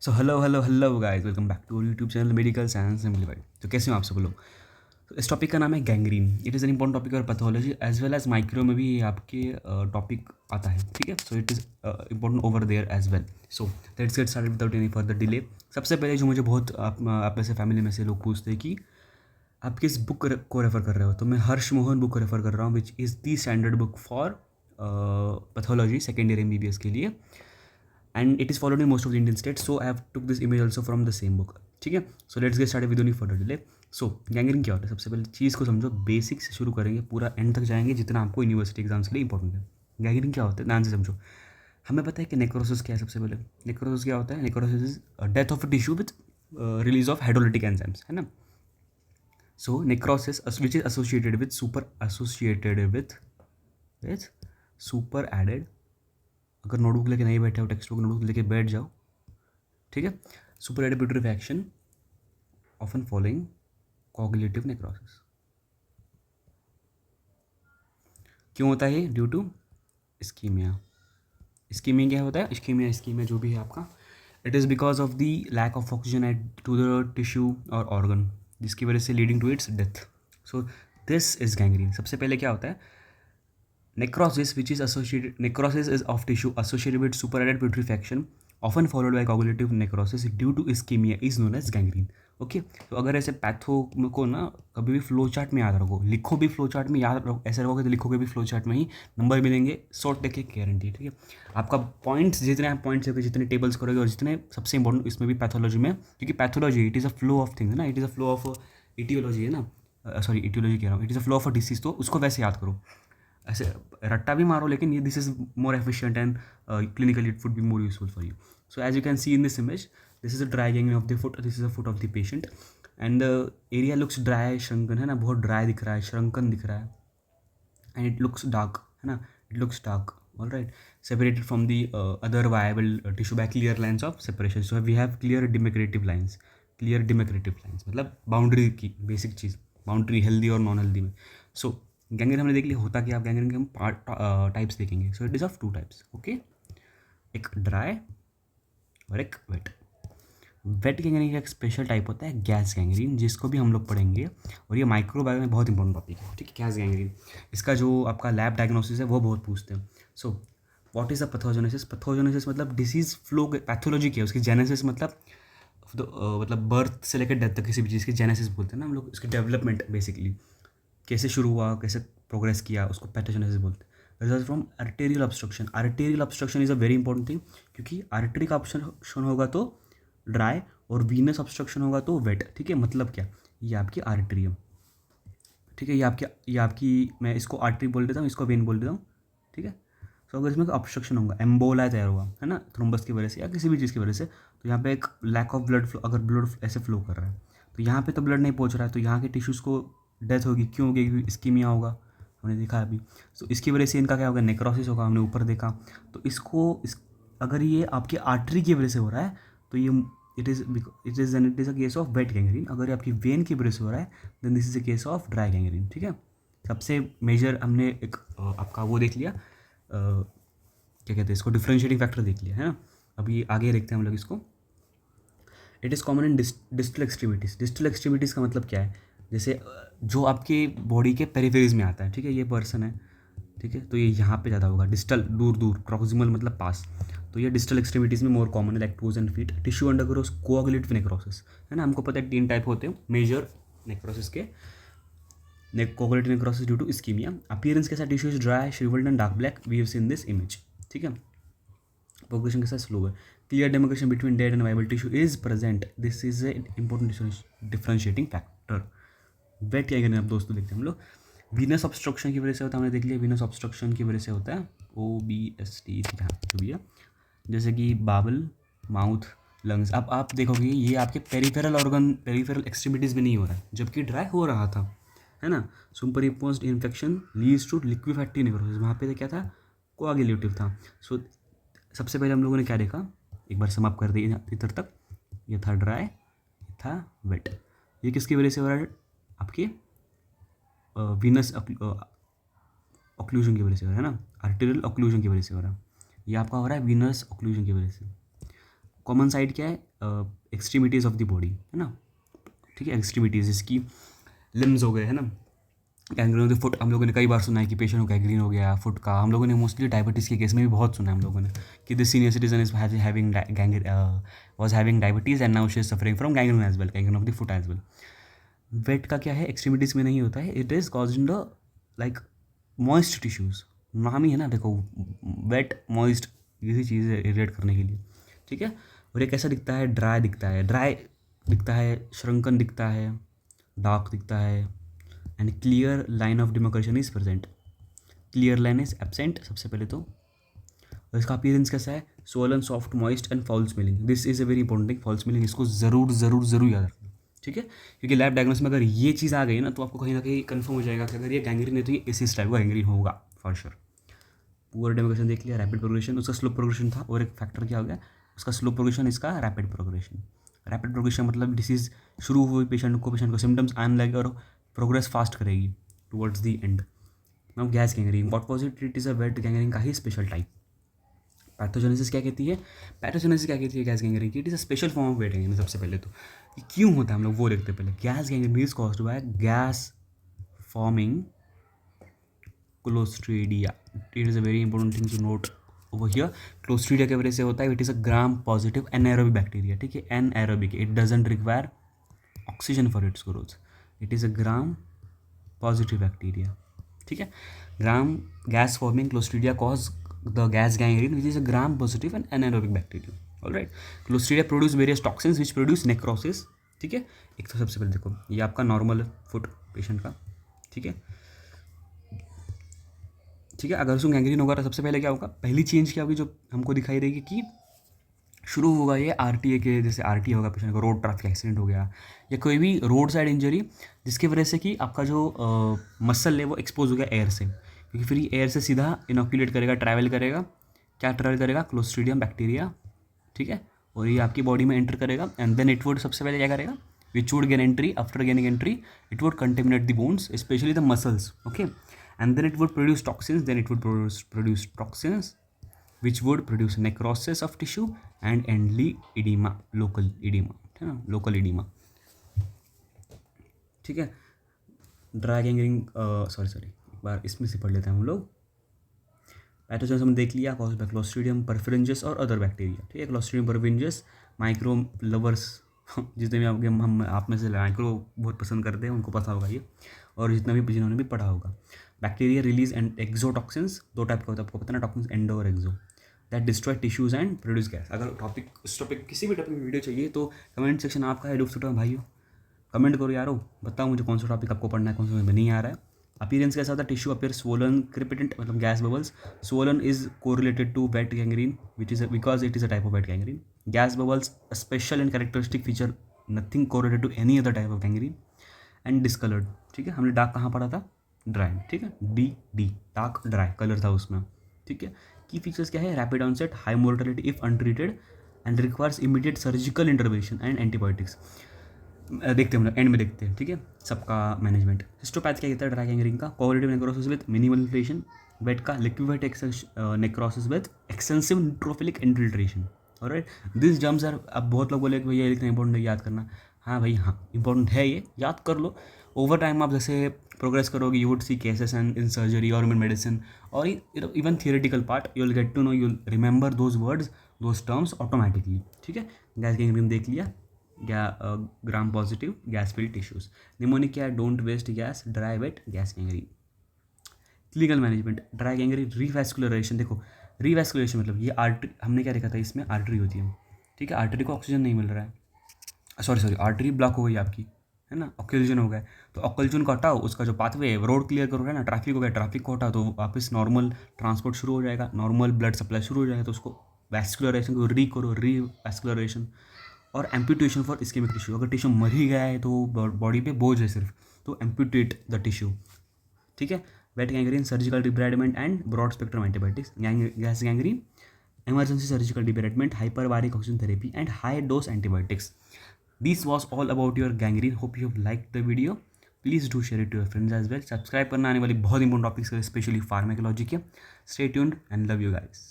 So hello guys, welcome back to YouTube channel medical science simplified. तो कैसे हो आप सब लोग। तो इस टॉपिक का नाम है gangrene. It is an important topic और pathology as well as micro में भी ये आपके टॉपिक आता है, ठीक है। So it is important over there as well. So let's get started without any further delay. सबसे पहले जो मुझे बहुत आप में से फैमिली में से लोग पूछते हैं कि आप किस बुक को रेफ़र कर रहे हो, तो मैं हर्ष मोहन बुक को रेफ़र कर रहा हूँ, which is the standard book for pathology second year MBBS के लिए, and it is followed in most of the Indian state. So I have took this image also from the same book, ठीक है। सो let's get started with any further delay. So gangrene क्या होता है, सबसे पहले चीज़ को समझो, बेसिक से शुरू करेंगे, पूरा एंड तक जाएंगे जितना आपको यूनिवर्सिटी एग्जाम्स के लिए इंपॉर्टेंट है। गैंग्रीन क्या होता है, ध्यान से समझो। हमें पता है कि नेक्रोसिस क्या है। सबसे पहले नेक्रोसिस क्या होता है, necrosis is death of a tissue with release of hydrolytic enzymes, है ना। So necrosis which is associated with super added, अगर नोटबुक लेके नहीं बैठे हो, टेक्स्ट बुक नोटबुक लेके बैठ जाओ, ठीक है। Super added putrefaction often following coagulative necrosis. क्यों होता है, ड्यू टू इस्कीमिया। इस्कीमिया क्या होता है, इस्कीमिया जो भी है आपका, it is because of the lack of oxygen at to the tissue और ऑर्गन, जिसकी वजह से leading to its death. So this is gangrene. सबसे पहले क्या होता है, necrosis is of tissue associated with superadded putrefaction, often followed by coagulative necrosis due to ischemia, is known as gangrene. Okay, तो अगर ऐसे पैथो को ना कभी भी फ्लो चार्ट में याद रखो, लिखो भी फ्लो चार्ट में, याद रखो, ऐसे रखोगे तो लिखोगे भी फ्लो चार्ट में ही नंबर मिलेंगे 100% गारंटी, ठीक है। आपका पॉइंट्स जितने आप पॉइंट्स होंगे, जितने टेबल्स करोगे, और जितने सबसे इंपॉर्टेंट इसमें भी पैथोलॉजी में, क्योंकि pathology it is a flow of things ना, it is a flow of etiology है ना, सॉरी इटियोलॉजी कह रहा हूँ, it is a flow of a disease, तो उसको वैसे याद करो। ऐसे रट्टा भी मारो, लेकिन ये this is more efficient and clinically it would be more useful for you. So as you can see in this image, this is a dry gangrene of the foot, this is a foot of the patient, and the area looks dry, shrunken है ना, बहुत dry दिख रहा है, श्रंकन दिख रहा है, and it looks dark, है ना, it looks dark, all right, separated from the other viable tissue by clear lines of separation. So we have clear demarcative lines, clear demarcative lines मतलब बाउंड्री की बेसिक चीज़, boundary healthy और non healthy में। So gangrene हमने देख लिया होता कि आप गैंग्रीन के हम पार्ट टाइप्स देखेंगे। सो it is of two types, okay, एक ड्राई और एक वेट। वेट गैंग्रीन का एक स्पेशल टाइप होता है गैस गैंग्रीन, जिसको भी हम लोग पढ़ेंगे, और ये माइक्रोबायो में बहुत इंपॉर्टेंट टॉपिक है, ठीक है, गैस गैंग्रीन। इसका जो आपका लैब डायग्नोसिस है वो बहुत पूछते हैं। So what is a pathogenesis, pathogenesis मतलब डिसीज फ्लो, पैथोलॉजी क्या है उसकी, जेनेसिस मतलब मतलब बर्थ से लेकर डेथ तक किसी भी चीज़ की जेनेसिस बोलते हैं ना हम लोग, इसकी डेवलपमेंट बेसिकली कैसे शुरू हुआ, कैसे प्रोग्रेस किया, उसको पैथोजेनेसिस बोलते हैं। Result from arterial obstruction. Arterial obstruction is a very important thing, क्योंकि आर्टरी का ऑब्स्ट्रक्शन होगा तो ड्राई, और वीनस ऑब्स्ट्रक्शन होगा तो वेट, ठीक है। मतलब क्या, ये आपकी आर्टरी है, ठीक है, ये आपकी मैं इसको आर्टरी बोल देता हूँ, इसको वेन बोल देता हूँ, ठीक है। सो अगर इसमें ऑब्स्ट्रक्शन होगा, एम्बोला तैयार हुआ है ना, थ्रोम्बस की वजह से या किसी भी चीज़ की वजह से, तो यहाँ पे एक लैक ऑफ ब्लड फ्लो, अगर ब्लड ऐसे फ्लो कर रहा है तो यहाँ पे तो ब्लड नहीं पहुँच रहा है, तो यहाँ के टिश्यूज़ को डेथ होगी। क्यों होगी, क्योंकि इस्कीमिया होगा, हमने देखा अभी। तो इसकी वजह से इनका क्या होगा, नेक्रोसिस होगा, हमने ऊपर देखा। तो अगर ये आपकी आर्टरी की वजह से हो रहा है, तो ये it is a case of wet gangrene. अगर ये आपकी वेन की वजह से हो रहा है, then this is a case of dry gangrene, ठीक है। सबसे मेजर हमने एक आपका वो देख लिया, क्या कहते हैं इसको, डिफरेंशिएटिंग फैक्टर देख लिया, है ना। अभी आगे देखते हैं हम लोग इसको। It is common in distal extremities. Distal extremities का मतलब क्या है, जैसे जो आपके बॉडी के पेरिफेरीज में आता है, ठीक है, ये पर्सन है, ठीक है, तो ये यहाँ पे ज़्यादा होगा, डिस्टल दूर दूर, प्रॉक्सिमल मतलब पास, तो ये डिस्टल एक्सट्रीमिटीज़ में मोर कॉमन है, like toes and feet. Tissue undergoes कोआगुलेटिव necrosis, है ना, हमको पता है 3 टाइप होते हैं मेजर नेक्रोसिस के, coagulative necrosis due to ischemia. Appearance के साथ tissue is dry, shrivelled and dark black, we have seen this image, ठीक है। प्रोग्रेशन के साथ स्लो है, clear demarcation between dead and viable tissue is present, this is a important differentiating factor. Wet क्या करें अब दोस्तों, देखते हैं हम लोग। वीनस ऑब्स्ट्रक्शन की वजह से होता है, हमने देख लिया, वीनस ऑब्स्ट्रक्शन की वजह से होता है, OBST जो भी है, जैसे कि बाबल, माउथ, लंग्स। अब आप देखोगे ये आपके पेरिफेरल ऑर्गन, पेरिफेरल एक्सट्रीमिटीज़ में नहीं हो रहा है, जबकि ड्राई हो रहा था, है ना। Superimposed infection leads to liquefactive necrosis, वहाँ पे तो क्या था, कोआगुलेटिव था। सो सबसे पहले हम लोगों ने क्या देखा, एक बार समाप्त कर दिया इधर तक, ये था ड्राई, ये था वेट। ये किसकी वजह से हो रहा है, आपके वीनस ऑक्लूजन की वजह से हो रहा है ना, आर्टेरियल ऑक्लूजन की वजह से हो रहा है। ये आपका हो रहा है वीनस ऑक्लूजन की वजह से। कॉमन साइड क्या है, एक्सट्रीमिटीज़ ऑफ द बॉडी, है ना, ठीक है, एक्सट्रीमिटीज़ इसकी लिम्स हो गए, है ना। गैंग्रीन ऑफ द फुट हम लोगों ने कई बार सुना है कि पेशेंट को गैंग्रीन हो गया फुट का, हम लोगों ने मोस्टली डायबिटीज़ के केस में भी बहुत सुना है हम लोगों ने कि this senior citizen is having was having diabetes and now she is suffering from gangrene as well, gangrene of the foot as well. Wet का क्या है, एक्सट्रीमिटीज़ में नहीं होता है, it is cause in the like moist tissues, नाम ही है ना, देखो वेट मॉइस्ट इसी चीज़ है रिलेट करने के लिए, ठीक है। और ये कैसा दिखता है, ड्राई दिखता है, श्रंकन दिखता है, डार्क दिखता है, and clear line of demarcation is present, clear line is absent सबसे पहले तो। और इसका अपीयरेंस कैसा है, Solan soft moist and foul smelling, this is a very important thing, foul smelling इसको ज़रूर याद रखना, ठीक है, क्योंकि लैब डायग्नोसिस में अगर ये चीज़ आ गई ना तो आपको कहीं ना कहीं कंफर्म हो जाएगा कि अगर ये गैंग्रीन है तो ये इस टाइप का गैंग्रीन होगा फॉर श्योर। पूरा डेमोग्रेशन देख लिया, रैपिड प्रोग्रेशन उसका स्लो प्रोग्रेशन था, और एक फैक्टर क्या हो गया उसका स्लो प्रोग्रेशन, इसका रैपिड प्रोग्रेशन। रैपिड प्रोग्रेशन मतलब डिसीज शुरू हुई पेशेंट को सिम्टम्स आने लगे और प्रोग्रेस फास्ट करेगी towards the end. Now gas gangrene, what was it, it is a wait gangrene का ही स्पेशल टाइप। पैथोजेनेसिस क्या कहती है, गैस गैंग्रीन की, it is a special form of wet gangrene. सबसे पहले तो ये क्यों होता है हम लोग वो देखते हैं पहले। Gas gangrene is caused by gas forming clostridia, it is a very important thing to note over here. Clostridia की वजह से होता है, it is a gram positive anaerobic bacteria, ठीक है, anaerobic, it doesn't require oxygen for its growth, it is a gram positive bacteria, ठीक है। Gram gas forming clostridia cause the gas gangrene which is a gram positive and anaerobic bacteria, alright. Clostridia produce various toxins which produce necrosis, ठीक है। एक तो सबसे पहले देखो ये आपका नॉर्मल फुट पेशेंट का, ठीक है, अगर उसको गैंग्रीन होगा तो सबसे पहले क्या होगा, पहली चेंज क्या होगी जो हमको दिखाई देगी कि शुरू होगा ये आरटीए के, जैसे आरटीए होगा पेशेंट को, रोड ट्रैफिक एक्सीडेंट हो गया या कोई भी रोड साइड इंजरी जिसकी वजह से कि आपका जो मसल है वो एक्सपोज हो गया एयर से, क्योंकि फिर ये एयर से सीधा इनोक्यूलेट करेगा, ट्रैवल करेगा, क्या ट्रैवल करेगा, क्लोस्ट्रीडियम बैक्टीरिया, ठीक है, और ये आपकी बॉडी में एंटर करेगा एंड देन इट वुड सबसे पहले क्या करेगा, which would gain entry, after gaining entry it would contaminate the bones specially the muscles, okay, and then it would produce toxins, then it would produce toxins which would produce necrosis of tissue and endly edema, local edema, है ना, local edema, ठीक है। Dry gangrene, sorry एक बार इसमें से पढ़ लेते हैं हम लोग। पैथोजेंस हमने देख लिया, कॉज्ड बाय क्लोस्ट्रीडियम परफेरेंजियस और अदर बैक्टीरिया, ठीक है। क्लोस्ट्रीडियम परफेरेंजियस माइक्रो लवर्स जितने भी आपके हम आप में से माइक्रो बहुत पसंद करते हैं उनको पता होगा ये, और जितना भी जिन्होंने भी पढ़ा होगा। बैक्टीरिया रिलीज एंड एक्सोटॉक्सिन्स, दो टाइप का होता है आपको पता ना, टॉक्सिन्स एंडो और exo, that destroy tissues and produce gas. अगर इस टॉपिक किसी भी टॉपिक में वीडियो चाहिए तो कमेंट सेक्शन आपका है, डूब भाइयों कमेंट करो यारो, बताओ मुझे कौन सा टॉपिक आपको पढ़ना है, कौन सा में नहीं आ रहा है। अपीयरेंस कैसा होता है, टिश्यू अपीयर स्वोलन क्रिपिटेंट, मतलब gas bubbles, swollen is correlated to wet gangrene which is because it is a type of wet gangrene. Gas bubbles a special and characteristic feature, nothing correlated to any other type of gangrene. And discoloured, ठीक है, हमने dark कहाँ पढ़ा था, dry, ठीक है, D dark dry colour था उसमें, ठीक है। की फीचर्स क्या है, rapid onset, high mortality if untreated and requires immediate surgical intervention and antibiotics. देखते हैं हम लोग एंड में देखते हैं, ठीक है, सबका मैनेजमेंट। हिस्टोपैथ क्या कहता है ड्राई गैंग्रीन का, cooperative necrosis with minimal inflammation. Wet का liquid necrosis with extensive neutrophilic infiltration, alright. This germs are, अब बहुत लोग बोले कि भैया ये लिखना इंपॉर्टेंट है, याद करना, हाँ भाई हाँ इंपॉर्टेंट है, ये याद कर लो। ओवर टाइम आप जैसे प्रोग्रेस करोगे you would see cases and in surgery और इन मेडिसिन और even theoretical part, you will get to know, you will remember those words those terms automatically, ठीक है। गैस गैंग्रीन देख लिया, gram positive gas filled tissues. Mnemonic क्या है, don't waste gas, dry wet gas gangrene. Clinical management, dry gangrene revascularization, देखो revascularization मतलब ये artery, हमने क्या देखा था इसमें आर्टरी होती है, ठीक है, आर्टरी को ऑक्सीजन नहीं मिल रहा है, सॉरी आर्टरी ब्लॉक हो गई आपकी, है ना, ऑक्लूजन हो गया, तो ऑक्लूजन को हटाओ, उसका जो पाथवे है रोड क्लियर करो, है ना, ट्रैफिक हो गया, ट्रैफिक को हटाओ तो वापस नॉर्मल ट्रांसपोर्ट शुरू हो जाएगा, नॉर्मल ब्लड सप्लाई शुरू हो जाएगा, तो उसको वैस्कुलराइजेशन को करो, रीवैस्कुलराइजेशन। और एम्प्यूटेशन फॉर इस्केमिक टिश्यू, अगर टिश्यू मर ही गया है तो बॉडी पे बोझ है सिर्फ, तो एम्प्यूटेट द टिश्यू, ठीक है। Wet gangrene surgical debridement and broad spectrum antibiotics. Gas gangrene emergency surgical debridement, hyperbaric oxygen therapy and high dose antibiotics. This was all about your gangrene. Hope you have liked the video. Please do share it to your friends as well. Subscribe करना आने वाली बहुत important topics है, specially pharmacology के. Stay tuned and love you guys.